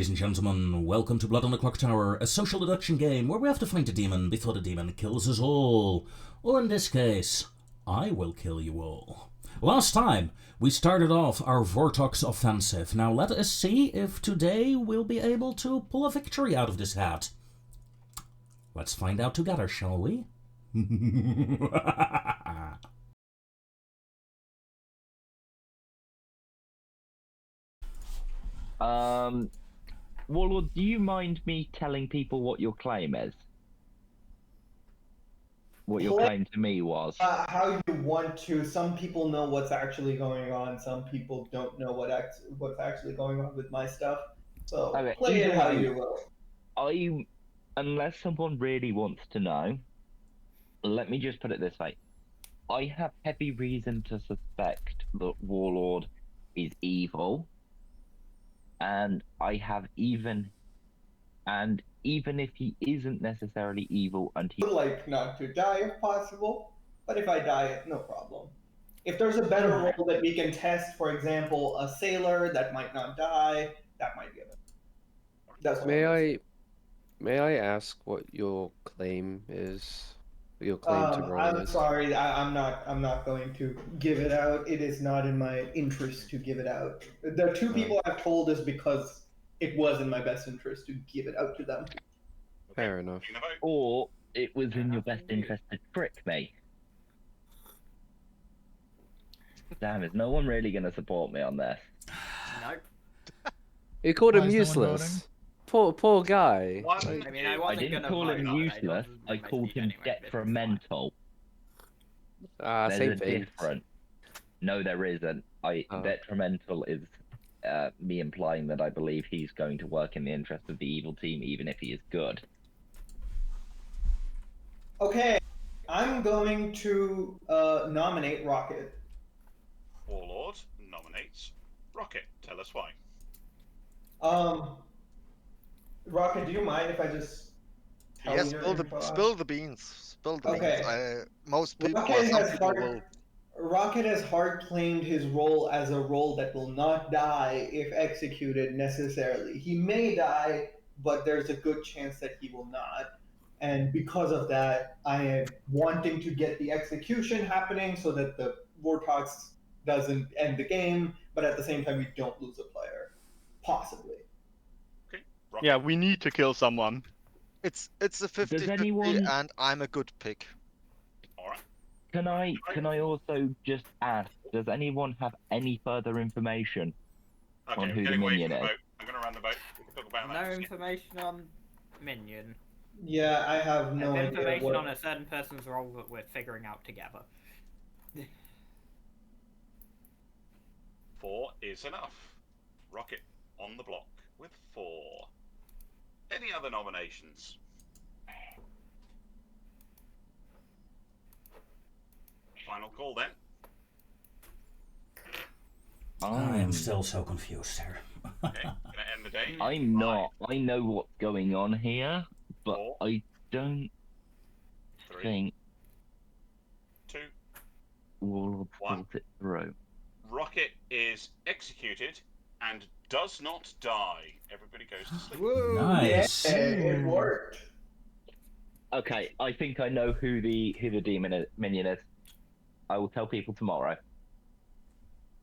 ladies and gentlemen, welcome to Blood on the Clocktower, a social deduction game where we have to find a demon before the demon kills us all. Or in this case, I will kill you all. Last time, we started off our vortox offensive. Now let us see if today we'll be able to pull a victory out of this hat. Let's find out together, shall we? Warlord, do you mind me telling people what your claim is? What your claim to me was? How you want to. Some people know what's actually going on. Some people don't know what's actually going on with my stuff. So Okay, play it how you will. Unless someone really wants to know, let me just put it this way. I have heavy reason to suspect that Warlord is evil. And even if he isn't necessarily evil and he I would like not to die if possible, but if I die, no problem. If there's a better role that we can test, for example, a sailor that might not die, that might give it. That's what May I ask what your claim is? Your claim to role I'm is? sorry, I'm not going to give it out. It is not in my interest to give it out. The two people I've told is because it was in my best interest to give it out to them. Fair enough. or it was in your best interest to trick me. Damn, is no one really going to support me on this? Nope. You called him useless. Poor guy. I mean, I didn't call him useless. I called him detrimental. There's same a thing. difference. No, there isn't. Detrimental is me implying that I believe he's going to work in the interest of the evil team, even if he is good. Okay, I'm going to nominate Rocket. Warlord nominates Rocket. Tell us why. Rocket, do you mind if I just tell Yes, you? spill the beans. Spill the beans. Most people, Rocket has hard claimed his role as a role that will not die if executed necessarily. He may die, but there's a good chance that he will not. And because of that, I am wanting to get the execution happening so that the vortox doesn't end the game, but at the same time we don't lose a player. Possibly. Okay. Rocket. Yeah, we need to kill someone. It's a 50-50 and I'm a good pick. Alright. Can I also just ask, does anyone have any further information on who the minion is? I'm going to run the boat. We can talk about that. No information on minion. Yeah, I have no idea. Information on a certain person's role that we're figuring out together. 4 is enough. Rocket on the block with 4. Any other nominations? Final call then. I am still so confused here. Okay, gonna end the day. I'm not. I know what's going on here, but 4, I don't 3, think 2, we'll 1. pull it through. Rocket is executed and does not die. Everybody goes to sleep. Woo, nice. Yeah, it worked. Okay, I think I know who the minion is. I will tell people tomorrow.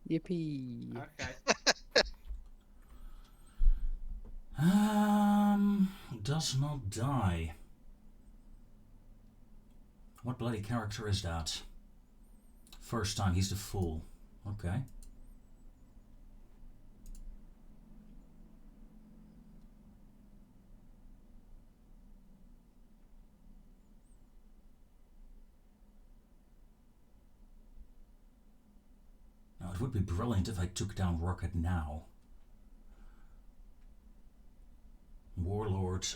Yippee. Okay. Does not die. What bloody character is that? First time, he's the fool. Okay. Now, it would be brilliant if I took down Rocket now. Warlord.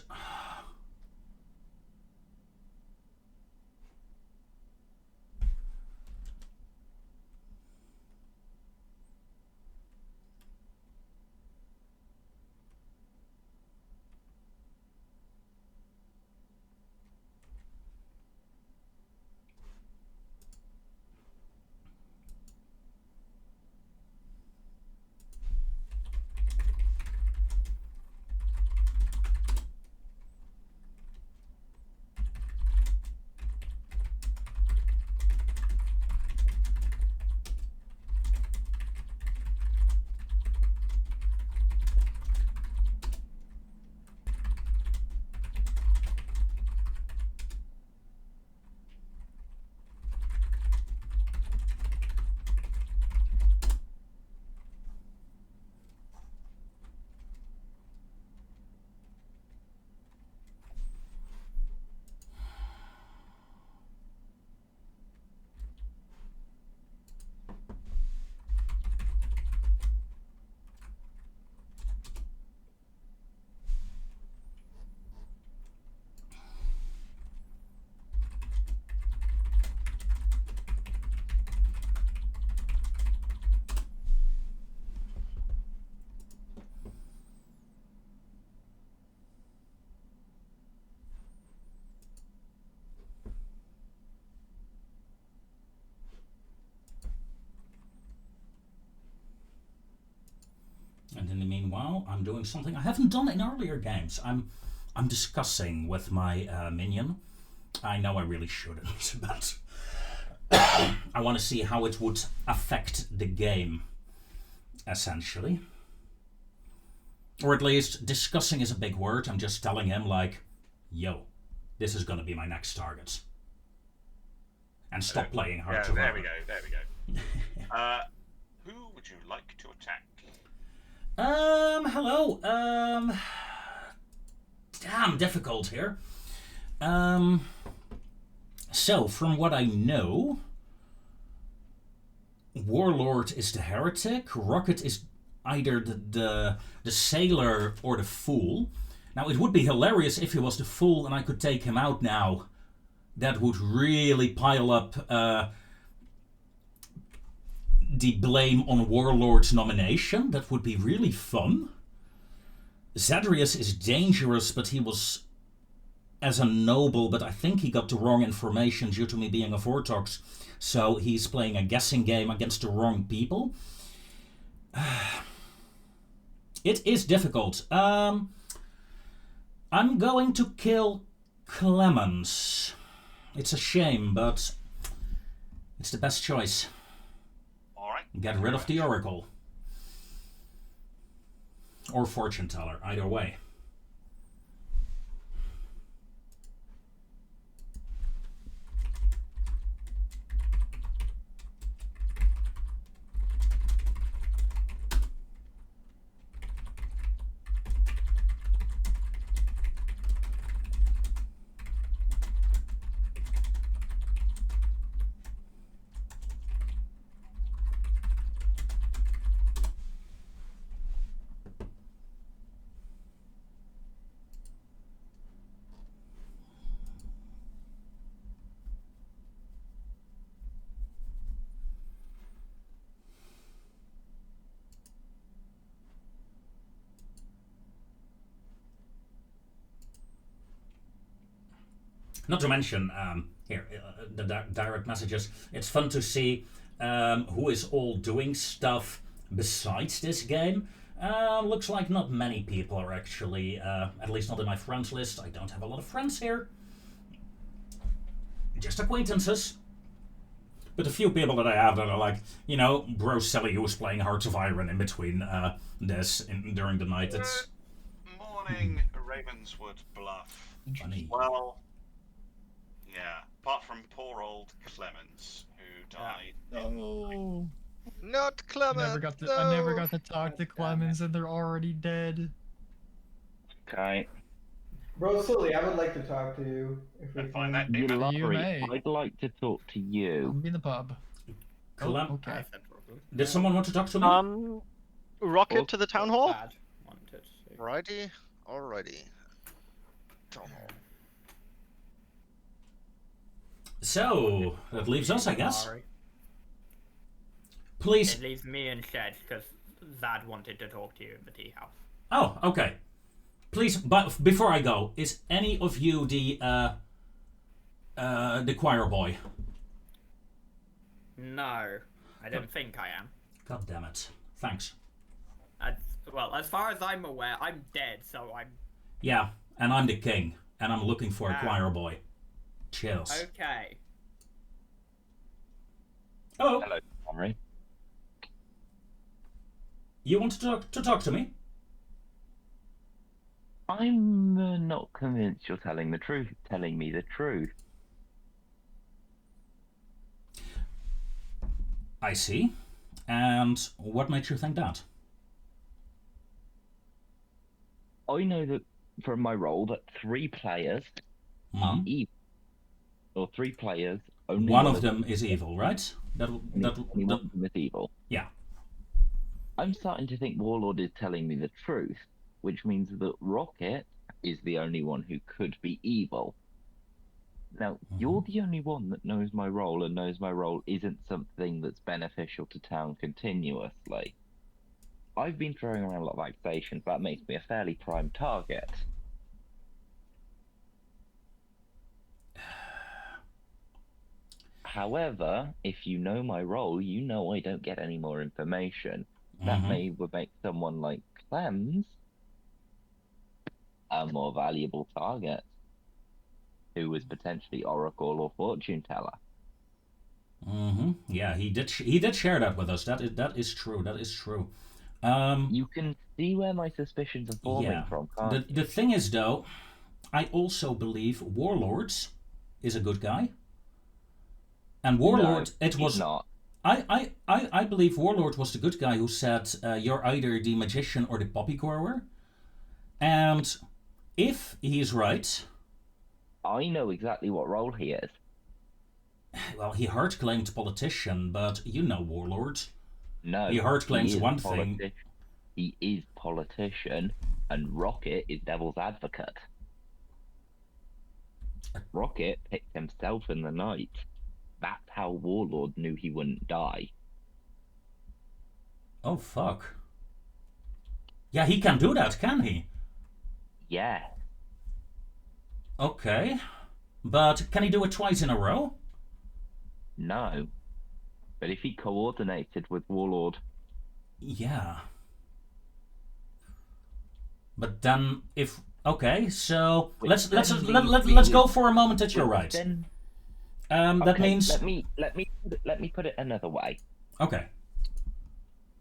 Meanwhile, I'm doing something I haven't done in earlier games. I'm discussing with my minion. I know I really shouldn't, but I want to see how it would affect the game, essentially. Or at least, discussing is a big word. I'm just telling him, like, yo, this is going to be my next target. And stop playing hard to there we go. Who would you like to attack? Hello. Damn difficult here. So, from what I know, Warlord is the heretic, Rocket is either the sailor or the fool. Now, it would be hilarious if he was the fool and I could take him out now. That would really pile up the blame on Warlord's nomination. That would be really fun. Zadrius is dangerous, but he was as a noble, but I think he got the wrong information due to me being a vortox. So he's playing a guessing game against the wrong people. It is difficult. I'm going to kill Clemens. It's a shame, but it's the best choice. Alright. Get rid of the Oracle. Or Fortune Teller, either way. Not to mention, the direct messages. It's fun to see who is all doing stuff besides this game. Looks like not many people are actually, at least not in my friends list. I don't have a lot of friends here. Just acquaintances. But a few people that I have that are like, you know, Bro Sally who's playing Hearts of Iron in between during the night. It's Morning, Ravenswood Bluff. funny. Well, yeah, apart from poor old Clemens, who died. Oh, Not Clement. I never got to talk to Clemens, and they're already dead. Okay. Bro, Silly, I would like to talk to you. If we Find can. that You demon. You may. I'd like to talk to you. Be in the pub. Clem- Okay. I said probably. Did someone want to talk to me? Rocket to the town hall. Bad. Wanted to. Righty, alrighty. Town hall. So, that leaves us, I guess. Sorry. Please. It leaves me and Shed because Zad wanted to talk to you in the tea house. Oh, okay. Please, but before I go, is any of you the choir boy? No, I don't think I am. God damn it. Thanks. Well, as far as I'm aware, I'm dead, so I'm... Yeah, and I'm the king, and I'm looking for a Ah. choir boy. Cheers. Okay. Hello. Hello, Henry. You want to talk to me? I'm not convinced you're telling me the truth. I see. And what makes you think that? I know that from my role that 3 players are Hmm? evil. Or 3 players, only One of them is evil, right? only one of them is evil. Yeah. I'm starting to think Warlord is telling me the truth, which means that Rocket is the only one who could be evil. Now, you're the only one that knows my role and knows my role isn't something that's beneficial to town continuously. I've been throwing around a lot of accusations. That makes me a fairly prime target. However, if you know my role, you know I don't get any more information. That may make someone like Clem's a more valuable target, who was potentially Oracle or Fortune Teller. Yeah, he did share that with us. That is true. That is true. You can see where my suspicions are forming from, can't you? The thing is, though, I also believe Warlords is a good guy. And Warlord, no, it was not. I believe Warlord was the good guy who said you're either the magician or the poppy grower. And if he is right, I know exactly what role he is. Well, he hard claimed politician, but you know Warlord. No, he hard claims one thing. He is politician, and Rocket is devil's advocate. Rocket picked himself in the night. That's how Warlord knew he wouldn't die. Oh, fuck. Yeah, he can do that, can he? Yeah. Okay. But can he do it twice in a row? No. But if he coordinated with Warlord... Yeah. But then if... Okay, so let's go for a moment that you're right. Then, that means... Let me put it another way. Okay.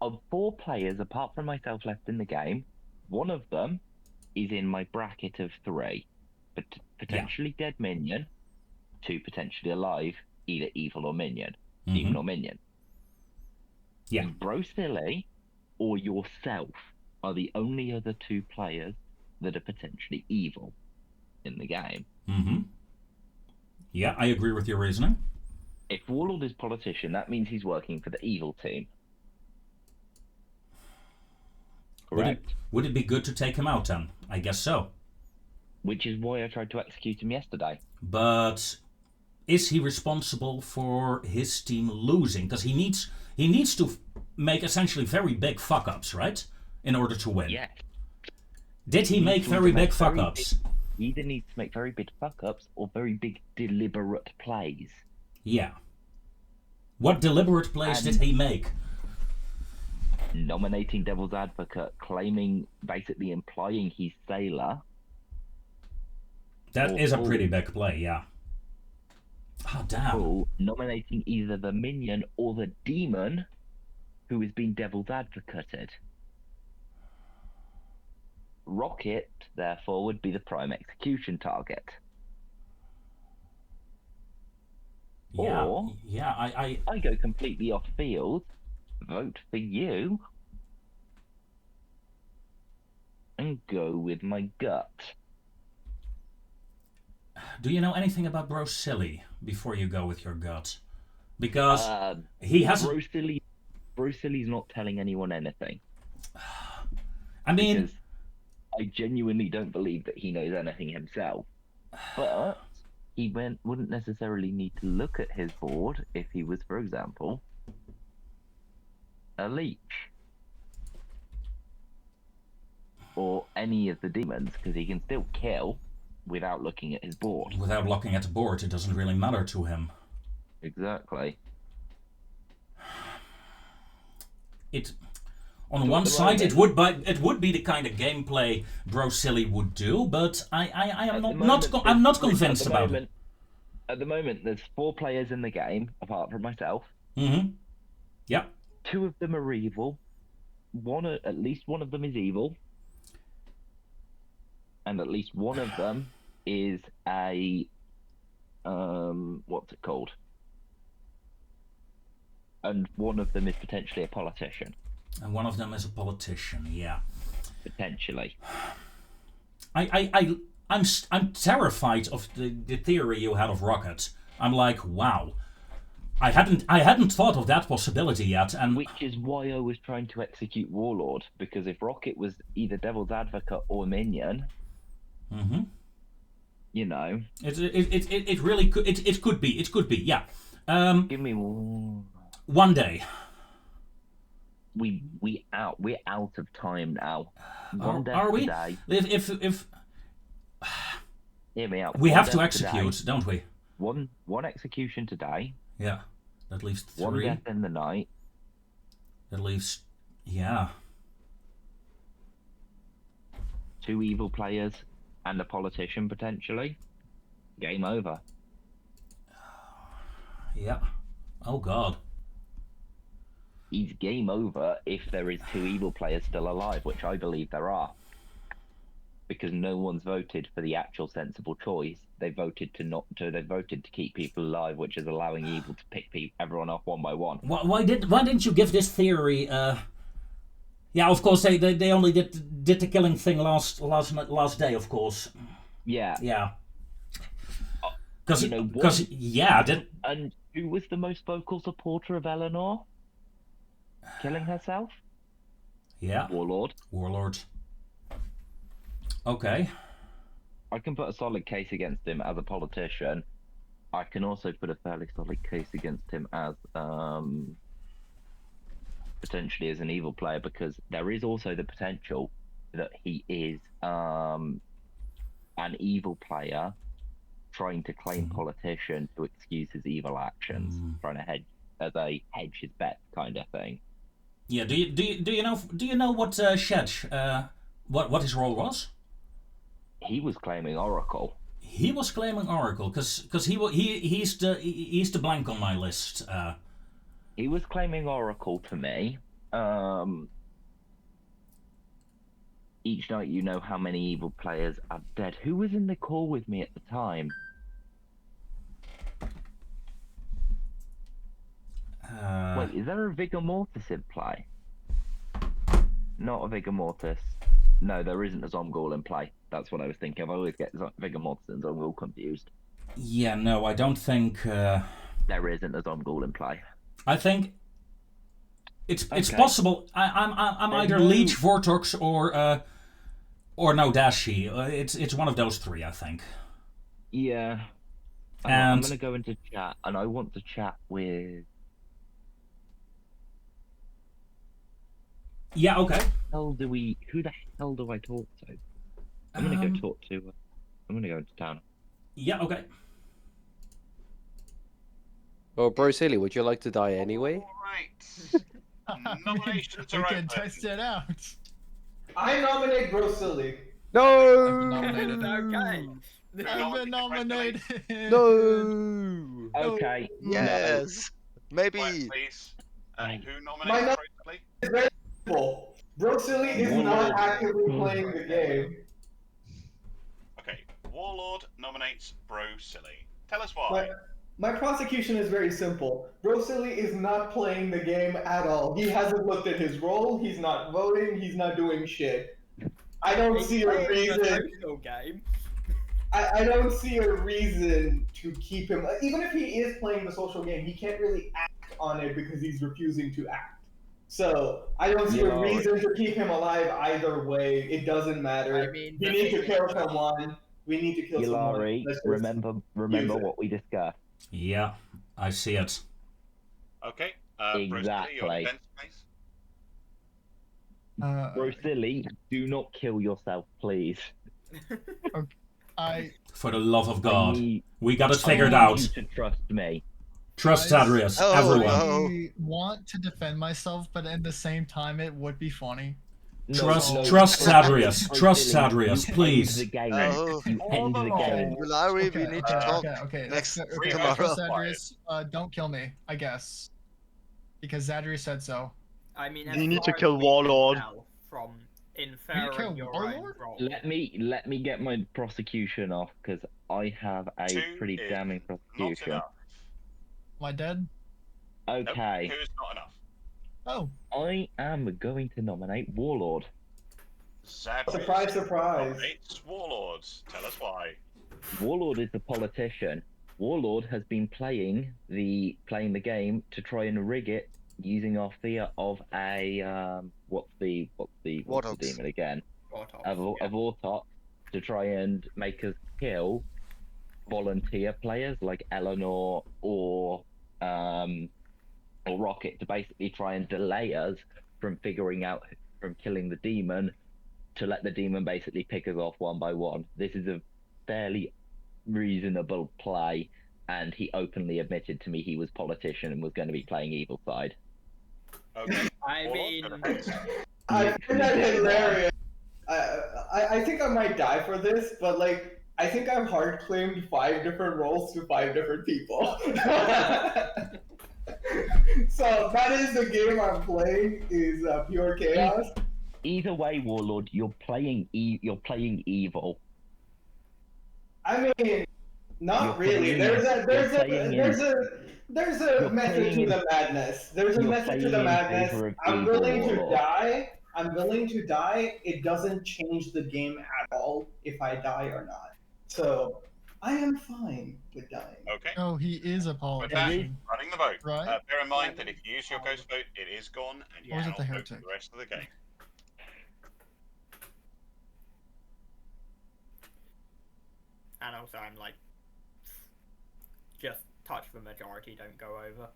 Of 4 players, apart from myself left in the game, one of them is in my bracket of 3. But potentially dead minion, 2 potentially alive, either evil or minion. Demon or minion. Yeah. Silly or yourself are the only other 2 players that are potentially evil in the game. Yeah, I agree with your reasoning. If Warlord is politician, that means he's working for the evil team. Correct. Would it be good to take him out then? I guess so. Which is why I tried to execute him yesterday. But is he responsible for his team losing? Because he needs to make essentially very big fuck-ups, right? In order to win. Yeah. Did he make very big fuck-ups? He either needs to make very big fuck-ups or very big deliberate plays. Yeah. What deliberate plays did he make? Nominating Devil's Advocate, basically implying he's Sailor. That is a pretty big play, yeah. Oh, damn. Or nominating either the minion or the demon who is being Devil's Advocated. Rocket, therefore, would be the prime execution target. Yeah, or I go completely off field, vote for you, and go with my gut. Do you know anything about Bro Silly before you go with your gut? Because he has... Bro Silly's not telling anyone anything. I mean... Because I genuinely don't believe that he knows anything himself. But he wouldn't necessarily need to look at his board if he was, for example, a leech. Or any of the demons, because he can still kill without looking at his board. Without looking at the board, it doesn't really matter to him. Exactly. On one side, it would be the kind of gameplay Bro Silly would do, but I'm not convinced about it. At the moment, there's 4 players in the game, apart from myself. Yeah. 2 of them are evil. At least one of them is evil. And at least one of them is a... what's it called? And one of them is potentially a politician. And one of them is a politician, yeah. Potentially. I'm terrified of the theory you had of Rocket. I'm like, wow. I hadn't thought of that possibility yet, and which is why I was trying to execute Warlord, because if Rocket was either Devil's Advocate or Minion, you know, it really could it could be yeah. Give me one day. We're out of time now. Are we? Today, if hear me out. We have to execute, today, don't we? One execution today. Yeah, that leaves 3. 1 death in the night. That leaves, yeah. 2 evil players and a politician potentially, game over. Yeah. Oh God. It's game over if there is 2 evil players still alive, which I believe there are. Because no one's voted for the actual sensible choice. They voted to keep people alive, which is allowing evil to pick everyone off one by one. Why didn't you give this theory? Yeah, of course they only did the killing thing last day, of course. Yeah. Yeah. You know what? And who was the most vocal supporter of Eleanor killing herself? Yeah. Warlord. Okay. I can put a solid case against him as a politician. I can also put a fairly solid case against him as potentially as an evil player, because there is also the potential that he is an evil player trying to claim politician to excuse his evil actions, trying to hedge his bet kind of thing. Yeah. Do you know what Shedge what his role was? He was claiming Oracle. He was claiming Oracle because he's the blank on my list. He was claiming Oracle to me. Each night you know how many evil players are dead. Who was in the call with me at the time? Wait, is there a Vigor Mortis in play? Not a Vigor Mortis. No, there isn't a Zomghoul in play. That's what I was thinking. I always get Vigor Mortis and Zomghoul confused. Yeah, no, I don't think... There isn't a Zomghoul in play. I think... It's possible. I'm either Leech, Vortox, or no Dashi. It's one of those 3, I think. Yeah. And... I'm going to go into chat, and I want to chat with... Yeah, okay. Who the hell do I talk to? I'm gonna go talk to. I'm gonna go into town. Yeah, okay. Well, Bro Silly, would you like to die anyway? Alright. Nominations are We open. can test it out. I nominate Bro Silly. No! I've been nominated. Okay. I've been nominated. No! Okay. Yes. Maybe. Quiet, please. Who My nominates nom- Rosalie? It's very simple. Bro Silly is not actively playing the game. Okay. Warlord nominates Bro Silly. Tell us why. My prosecution is very simple. Bro Silly is not playing the game at all. He hasn't looked at his role. He's not voting. He's not doing shit. I don't see a reason. Game. I don't see a reason to keep him. Even if he is playing the social game, he can't really act on it because he's refusing to act. So I don't see a reason to keep him alive either way. It doesn't matter. I mean, we need to kill someone. We need to kill someone. Remember what we discussed. Yeah, I see it. Okay. Exactly. Bro Silly, your defense, please. Bro Silly, do not kill yourself, please. For the love of God, we got it I figured need out. you to trust me. Trust Zadrius, everyone. I want to defend myself, but at the same time, it would be funny. Trust Zadrius. Trust Zadrius, please. You end Oh. the game. Larry, we need to talk Okay. next Trust tomorrow. Zadrius, don't kill me, I guess. Because Zadrius said so. I mean, You need to kill Warlord. From kill inferring your own Warlord? role. Let me get my prosecution off, because I have a 2 pretty is damning Not prosecution. enough. Am I dead? Okay. Nope, 2 is not enough. Oh. I am going to nominate Warlord. Zadrius Surprise, surprise. nominates Warlords. Tell us why. Warlord is the politician. Warlord has been playing the game to try and rig it using our fear of a what's the demon again? A vortox, to try and make us kill volunteer players like Eleanor or Rocket, to basically try and delay us from killing the demon, to let the demon basically pick us off one by one. This is a fairly reasonable play, and he openly admitted to me he was politician and was going to be playing evil side. Okay. I mean, I find that hilarious. I think I might die for this, but like I think I've hard claimed 5 different roles to 5 different people. So that is the game I'm playing. Is pure chaos. Either way, Warlord, you're playing evil. I mean, not You're really. playing There's a You're method playing to in- the madness. There's a you're method to the playing in madness. favor of I'm evil, willing to Warlord. die. I'm willing to die. It doesn't change the game at all if I die or not. So I am fine with dying. Okay. Oh, he is a With that, politician. running the vote. Right. Bear in mind that if you use your ghost vote, it is gone, and you Or is it cannot the vote for heretic? the rest of the game. And also, I'm like, just touch the majority, don't go over.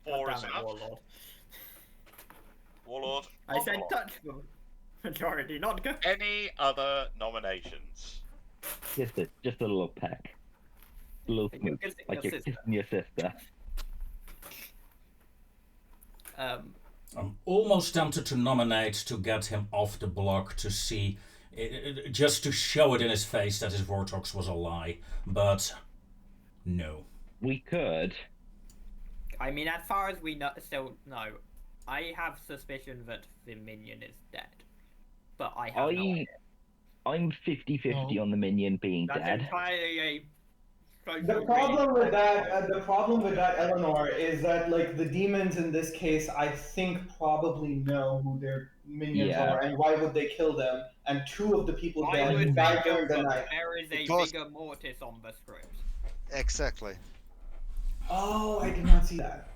4 is Damn it, enough. Warlord. Warlord. I on said the block. touch the majority, not go. Any other nominations? Just a little peck. A little You're smooch, kissing like your you're sister. kissing your sister. I'm almost tempted to nominate to get him off the block to see, just to show it in his face that his vortox was a lie, but no. We could. I mean, as far as we know, still know, I have suspicion that the minion is dead. But I have no idea. I'm 50-50 Oh. on the minion being That's dead. entirely a... The problem with that, Eleanor, is that like the demons in this case, I think probably know who their minions Yeah. are and why would they kill them. And 2 of the people Why dead would died they kill during the them? night. There is a Because- bigger mortis on the script. Exactly. Oh, I did not see that.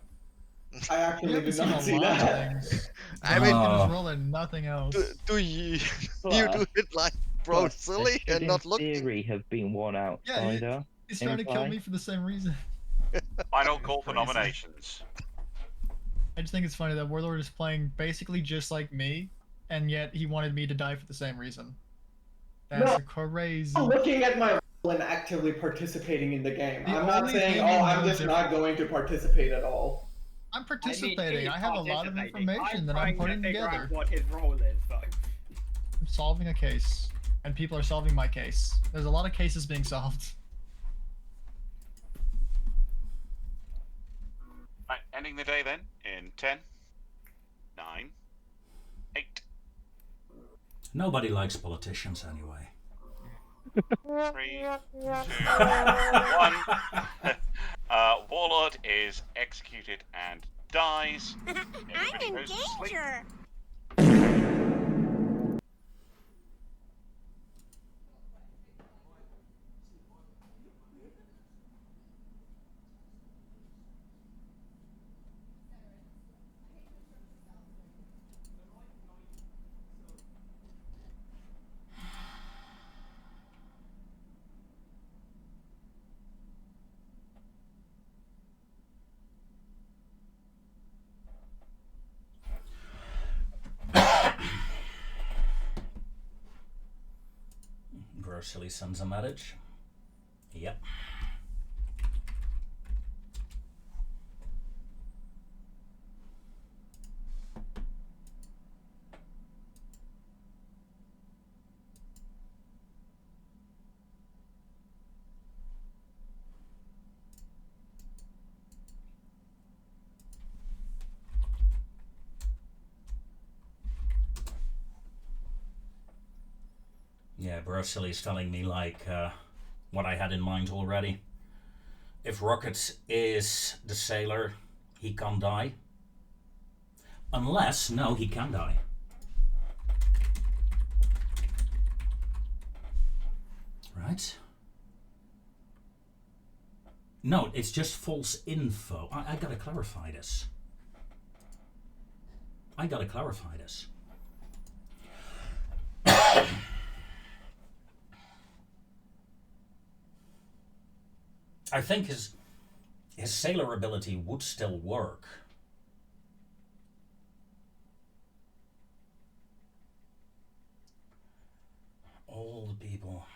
I You actually haven't did seen not a see lot of that. things. I mean, You can Oh. just roll and nothing else. do you But- do it like bro but silly there and should, not in looking? theory, have been one outsider. He's trying to kill Imply. me for the same reason. Final call for Crazy. nominations. I just think it's funny that Warlord is playing basically just like me, and yet he wanted me to die for the same reason. That's No. crazy. I'm looking at my role and actively participating in the game. The I'm not only saying, thing oh, you I'm know just not going to participate at all. I'm participating. he's I have a lot of participating. information that trying I'm to putting figure together. out what his role is, though. I'm solving a case, and people are solving my case. There's a lot of cases being solved. Right, ending the day then in 10, 9, 8, Nobody likes politicians anyway. 3, 2, 1. Warlord is executed and dies. Everybody I'm in goes to sleep. danger. Grocery sends a marriage. Yep. Yeah, Brosili's telling me like what I had in mind already. If Rocket is the sailor, he can't die. Unless, no, he can die. Right? No, it's just false info. I gotta clarify this. I gotta clarify this. I think his sailor ability would still work. All the people.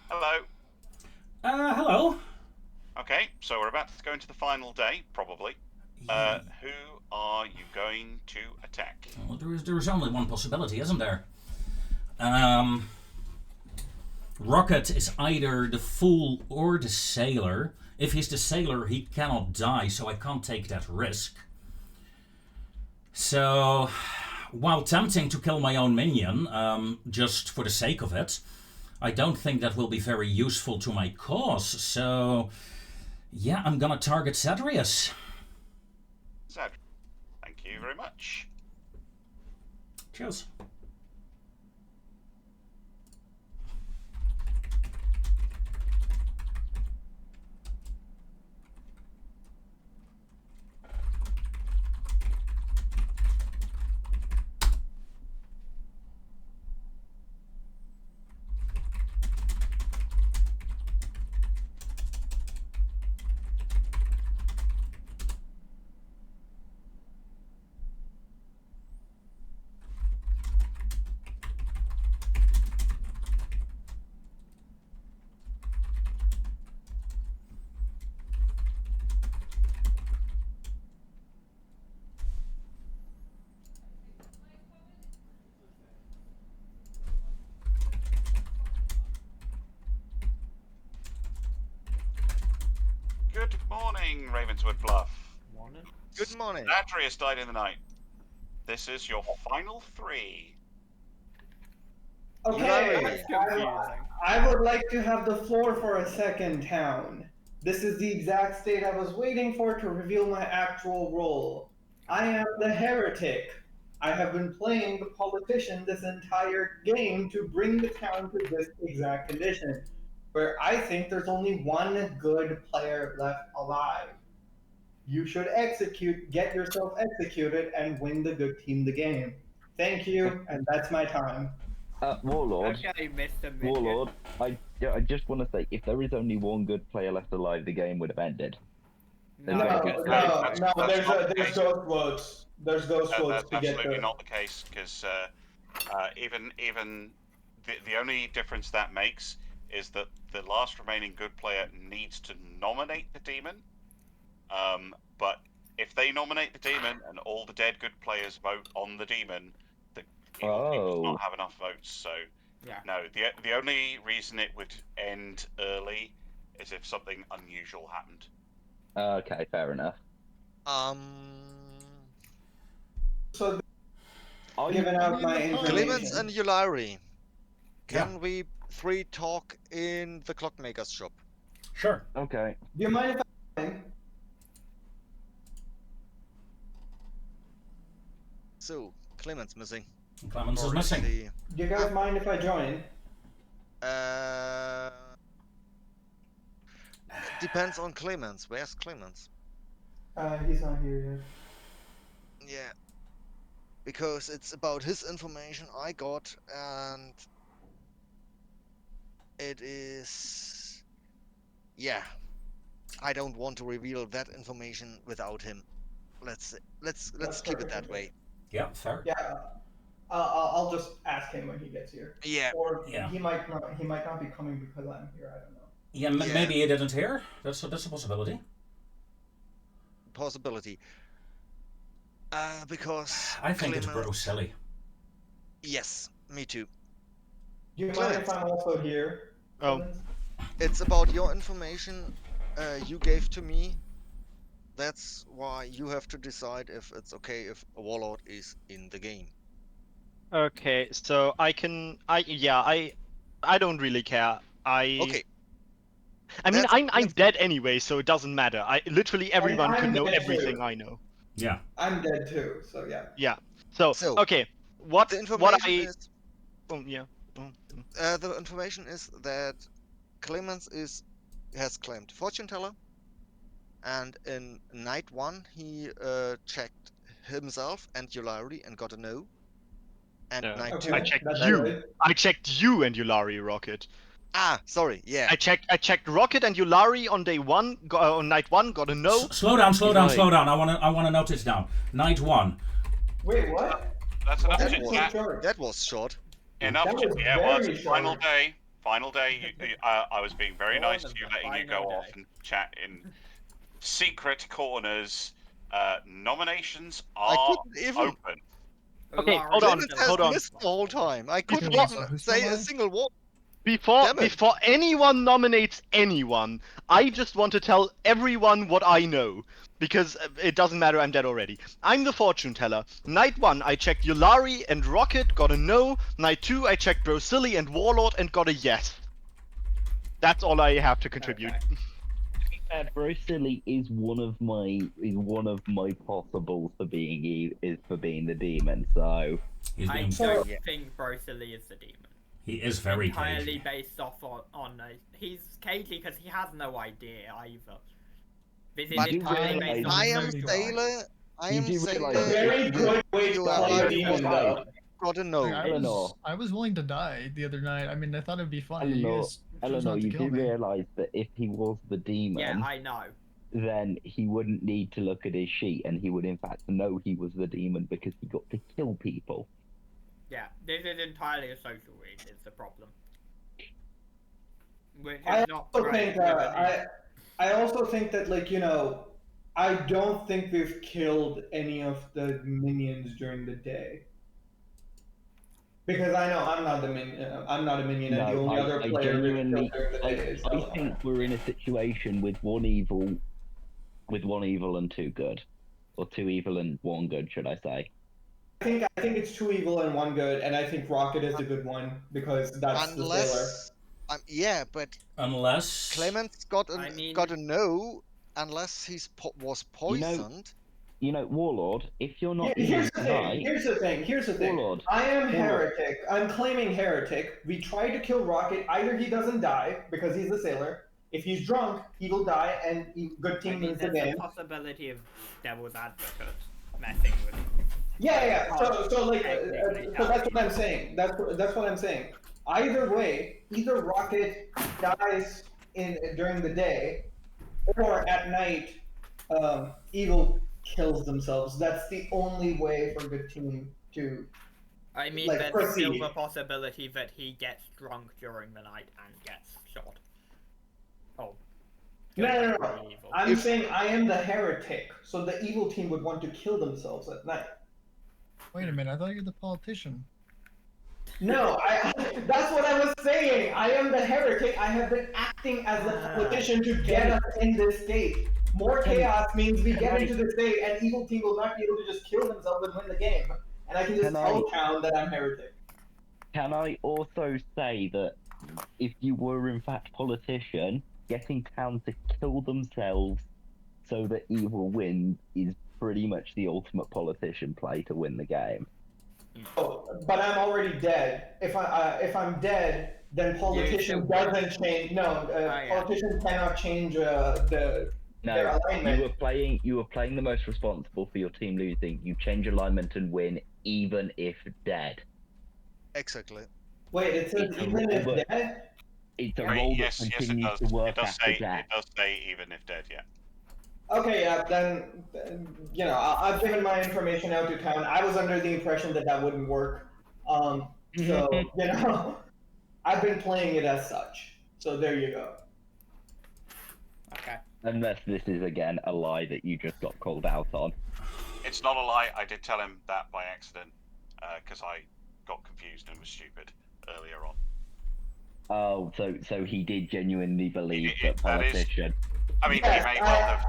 Hello. Hello. Okay, so we're about to go into the final day, probably. Who are you going to attack? Well, there is only one possibility, isn't there? Rocket is either the fool or the sailor. If he's the sailor, he cannot die, so I can't take that risk. So, while tempting to kill my own minion, just for the sake of it, I don't think that will be very useful to my cause, so yeah, I'm gonna target Sadrius. Thank you very much. Cheers. Good morning, Ravenswood Bluff. Morning. Good morning. Adrius died in the night. This is your final 3. Okay, That's confusing. I would like to have the floor for a second, town. This is the exact state I was waiting for to reveal my actual role. I am the heretic. I have been playing the politician this entire game to bring the town to this exact condition, where I think there's only one good player left alive. You should get yourself executed, and win the good team the game. Thank you, and that's my time. Warlord. Okay, Mr. Minion. Warlord, I just want to say, if there is only one good player left alive, the game would have ended. No, No, because there's not the there's case. ghost votes. There's ghost votes That's to get absolutely the. not the case, because even the only difference that makes is that the last remaining good player needs to nominate the demon. But if they nominate the demon and all the dead good players vote on the demon, the evil team does not have enough votes. So yeah. no, the only reason it would end early is if something unusual happened. Okay, fair enough. So, giving out my information. Clemens and Eulari, can we 3 talk in the clockmaker's shop? Sure. Okay. Do you mind if I? So, Clemens missing. Clemens is missing. Do you guys mind if I join? Depends on Clemens. Where's Clemens? He's not here yet. Yeah. Because it's about his information I got, and it is... Yeah. I don't want to reveal that information without him. Let's keep it that way. Yeah, fair. Yeah. I'll just ask him when he gets here. Yeah. Or Yeah. he might not be coming because I'm here. I don't know. Yeah, Yeah. maybe he didn't hear. That's a possibility. Possibility. Because I think it's Clemens... bro silly. Yes, me too. Do you mind if I'm also here? Oh. Clemens? It's about your information you gave to me. That's why you have to decide if it's okay if a warlord is in the game. Okay, so I don't really care. Okay. I mean, That's- I'm that's- dead anyway, so it doesn't matter. Literally everyone I'm could know dead everything too. I know. Yeah. I'm dead too, so yeah. Yeah. So, So, okay, what The information is yeah. the information is that Clemens has claimed fortune teller, and in night 1 he checked himself and Eulari and got a no. And No. night Okay. 2. I checked that's you. good. I checked you and Eulari, Rocket. Sorry, yeah. I checked Rocket and Eulari on day 1, on night 1, got a no. Slow down. Right. I wanna note this down. Night 1. Wait, what? That's enough That chit was- chat. Short. That was short. Enough That chit was Yeah, well, very it's final short. day. Final day. I was being very Dawn nice of to you, the letting you go final off day. and chat in secret corners Nominations I are couldn't even. open. Okay, Lauren hold on, Clemens still has hold on. missed the whole time. I couldn't Before- even who's say still a alive? single word. Before Damn it. before anyone nominates anyone, I just want to tell everyone what I know. Because it doesn't matter, I'm dead already. I'm the fortune teller. Night 1, I checked Yulari and Rocket, got a no. Night 2, I checked Brocilli and Warlord and got a yes. That's all I have to contribute. Okay. Brocilli is one of my possibles for being the demon. So He's I being, don't think Brocilli is the demon. he is very Entirely cagey. based off on he's cagey because he has no idea either. This is But entirely based on I am social. sailor. I You am do sailor. realise Very good way to You play are a demon, right. though. Got to know. I was willing to die the other night. I mean, I thought it'd be funny. You Eleanor, guys chose Eleanor, not to you kill do me. realise that if he was the demon, Yeah, I know. then he wouldn't need to look at his sheet, and he would in fact know he was the demon because he got to kill people. Yeah, this is entirely a social read. Is the problem. Which is I not also great. think I also think that, like, you know, I don't think we've killed any of the minions during the day. Because I know I'm not the minion. I'm not a minion, and the No, only other I player we've genuinely, killed during the day is. I think we're in a situation with one evil and two good, or two evil and one good, should I say? I think it's two evil and one good, and I think Rocket is the good one because that's the sailor. Unless, yeah, but Unless Clemens got a I mean- got a no, unless he's was poisoned. You know, Warlord, if you're not Here's demon the thing. tonight, Here's the thing. Warlord, I am Warlord. heretic. I'm claiming heretic. We try to kill Rocket. Either he doesn't die because he's a sailor. If he's drunk, he will die, and good team I mean, wins the there's game. a possibility of devil's advocate messing with. Yeah. So like, Technically, so that's what I'm saying. That's what I'm saying. Either way, either Rocket dies during the day, or at night, evil kills themselves. That's the only way for good team to. I mean, Like, there's still proceed. the possibility that he gets drunk during the night and gets shot. Oh. No. Evil. I'm saying I am the heretic, so the evil team would want to kill themselves at night. Wait a minute, I thought you were the politician. No, that's what I was saying. I am the heretic. I have been acting as the politician to get us in this state. More chaos means we get into the state, and evil team will not be able to just kill themselves and win the game. And I can just tell town that I'm heretic. Can I also say that if you were in fact politician, getting town to kill themselves so that evil wins is pretty much the ultimate politician play to win the game. Oh, but I'm already dead. If I'm dead, then politician doesn't change. No, politician cannot change their alignment. You were playing the most responsible for your team losing. You change alignment and win, even if dead. Exactly. Wait, it says even if dead? It's a role that continues to work after death. It does say even if dead, yeah. Okay, yeah, then you know, I've given my information out to town. I was under the impression that wouldn't work. So you know, I've been playing it as such. So there you go. Okay. Unless this is again a lie that you just got called out on. It's not a lie. I did tell him that by accident because I got confused and was stupid earlier on. Oh, so he did genuinely believe that politician. I mean, he may well have.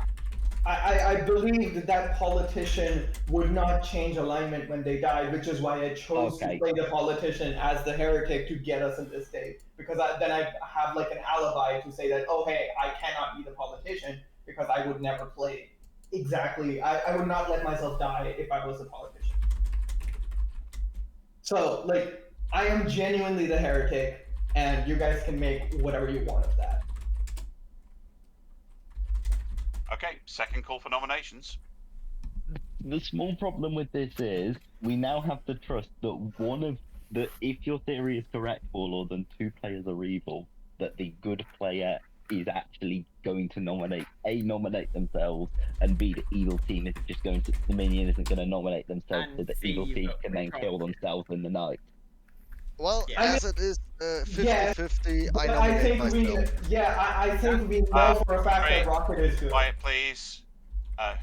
I believed that politician would not change alignment when they died, which is why I chose to play the politician as the heretic to get us in this state. Because then I have like an alibi to say that, oh hey, I cannot be the politician because I would never play. Exactly, I would not let myself die if I was a politician. So like, I am genuinely the heretic, and you guys can make whatever you want of that. Okay, second call for nominations. The small problem with this is we now have to trust that if your theory is correct, Warlord, then two players are evil, that the good player is actually going to nominate themselves, and B, the evil team is just going to, the minion isn't going to nominate themselves, so the evil team can then kill themselves in the night. Well, as it is 50-50, I nominate myself. I think we know for a fact that Rocket is good. Quiet, please.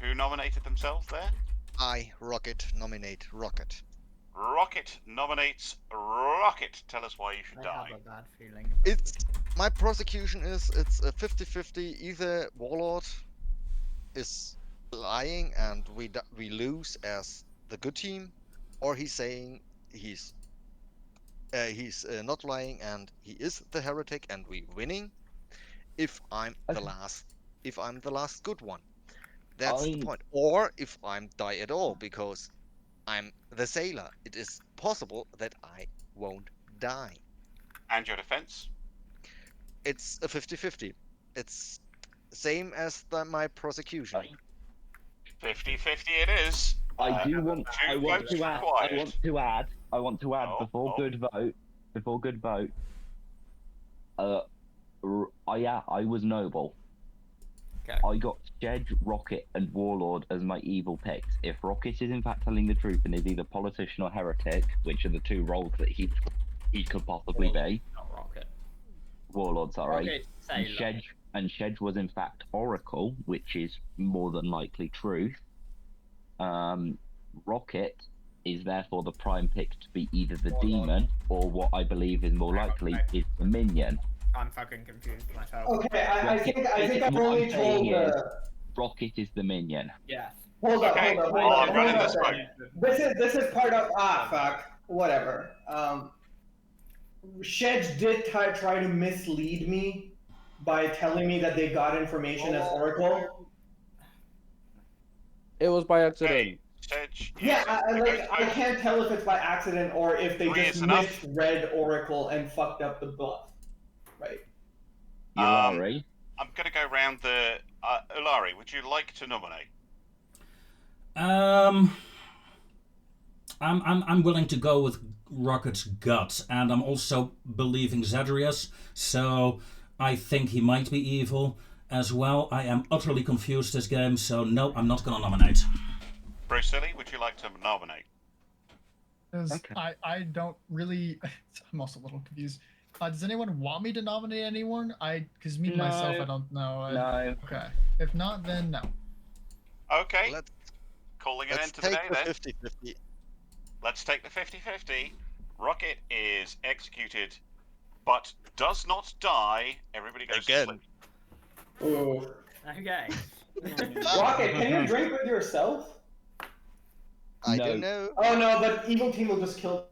Who nominated themselves there? I, Rocket, nominate Rocket. Rocket nominates Rocket. Tell us why you should I die. have a bad feeling. It's my prosecution is it's a 50-50. Either Warlord is lying and we lose as the good team, or he's saying he's not lying and he is the heretic and we winning. If I'm the last good one, that's the point. Or if I'm die at all because I'm the sailor, it is possible that I won't die. And your defense? It's a 50-50. It's same as my prosecution. 50-50 it is. I want votes to add. required. I want to add before good vote. I was noble. Okay. I got Jedge, Rocket, and Warlord as my evil picks. If Rocket is in fact telling the truth and is either politician or heretic, which are the two roles that he could possibly be. Not Rocket. Warlord, sorry. Rocket, sailor. And Shedge was in fact Oracle, which is more than likely truth. Rocket is therefore the prime pick to be either the demon or what I believe is more likely is the minion. I'm fucking confused myself. Okay, I think I've only told. Rocket is the minion. Yes. Hold up. I'm running this vote. This is part of fuck, whatever. Shedge did try to mislead me by telling me that they got information as Oracle. It was by accident. Hey, Sedge, Yeah, I can't tell if it's by accident or if they just misread Oracle and fucked up the bluff. Right. Ulari? I'm going to go round the... Ulari, would you like to nominate? I'm willing to go with Rocket's gut, and I'm also believing Zedrius, so I think he might be evil as well. I am utterly confused this game, so no, I'm not going to nominate. Bruce Silly, would you like to nominate? Okay. I don't really... I'm also a little confused. Does anyone want me to nominate anyone? Because myself, I don't know. No. Okay. If not, then no. Okay. Calling an end to the day then. 50-50. Let's take the 50-50. Rocket is executed, but does not die. Everybody goes to sleep. Ooh. Okay. Rocket, can you drink with yourself? I don't know. Oh no, but evil team will just kill.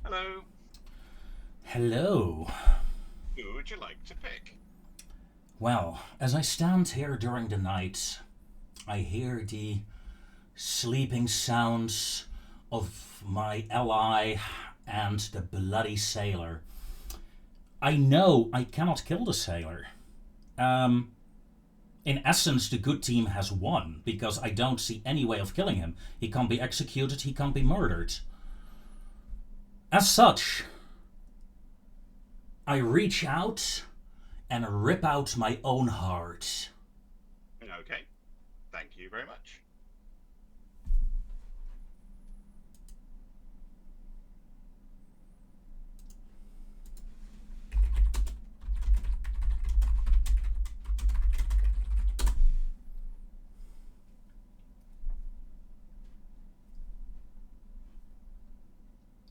Hello. Hello. Who would you like to pick? Well, as I stand here during the night, I hear the sleeping sounds of my ally and the bloody sailor. I know I cannot kill the sailor. In essence, the good team has won, because I don't see any way of killing him. He can't be executed, he can't be murdered. As such, I reach out and rip out my own heart. Okay. Thank you very much.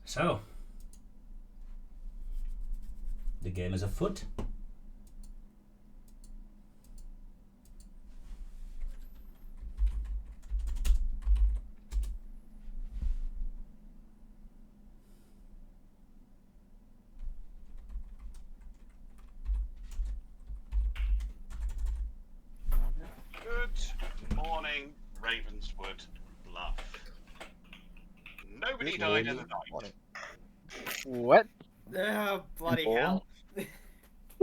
So, the game is afoot. Good morning, Ravenswood Bluff. Nobody died in the night. What? Oh, bloody Or- hell.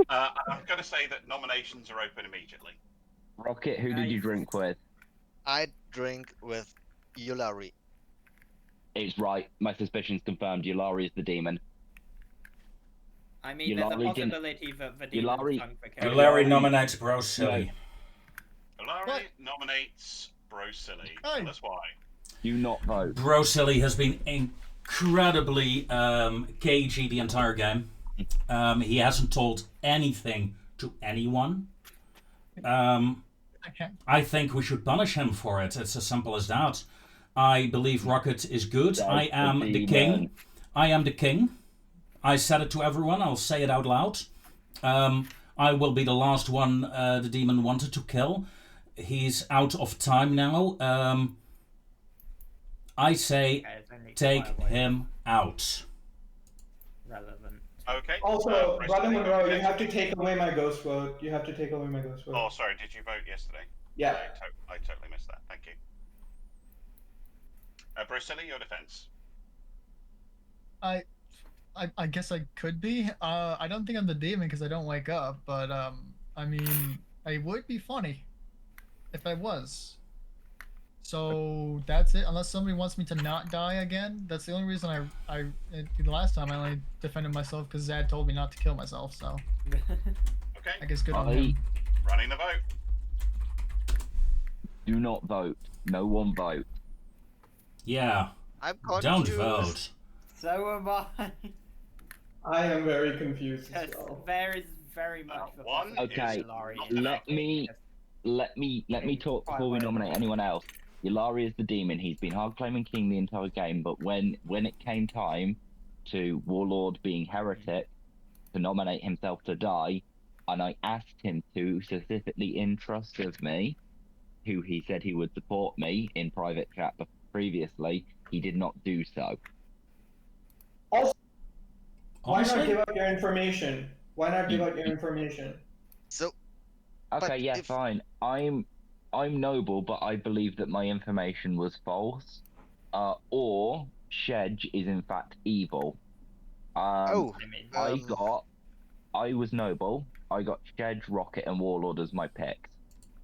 I'm going to say that nominations are open immediately. Rocket, who did you Nice. drink with? I drink with Yulari. It's right. My suspicion's confirmed. Yulari is the demon. I mean, there's a Yulari didn't- possibility that the demon Yulari- hung for killing. Larry nominates Bro Silly. Larry What? nominates Bro Silly. Hey. Tell us why. Do not vote. Bro Silly has been incredibly cagey the entire game. He hasn't told anything to anyone. Okay. I think we should punish him for it. It's as simple as that. I believe Rocket is good. That's I am the king. demon. I am the king. I said it to everyone. I'll say it out loud. I will be the last one the demon wanted to kill. He's out of time now. I say Okay, it's only take quietly him out. relevant. Okay. Also, Bro Brother Silly, Monroe, you okay. have to take away my ghost vote. You have to take away my ghost vote. Oh, sorry. Did you vote yesterday? Yeah. I totally missed that. Thank you. Bro Silly, your defense. I guess I could be. I don't think I'm the demon because I don't wake up, but I mean, it would be funny if I was. So that's it. Unless somebody wants me to not die again, that's the only reason the last time I only defended myself because Zad told me not to kill myself. So Okay. I guess good on I him. Running the vote. Do not vote. No one vote. Yeah, I'm don't confused. vote. So am I. I am very confused as Because well. there is very much the one possibility is Yulari not is enough. Let me talk before we nominate anyone else. Yulari is the demon. He's been hard claiming king the entire game, but when it came time to Warlord being heretic to nominate himself to die, and I asked him to specifically in trust of me, who he said he would support me in private chat previously, he did not do so. Also, why not Honestly, give out your information? Why not give out your information? So Okay, But yeah, if- fine. I'm noble, but I believe that my information was false. Or Shedge is in fact evil. oh, I mean, I was noble. I got Shedge, Rocket, and Warlord as my picks.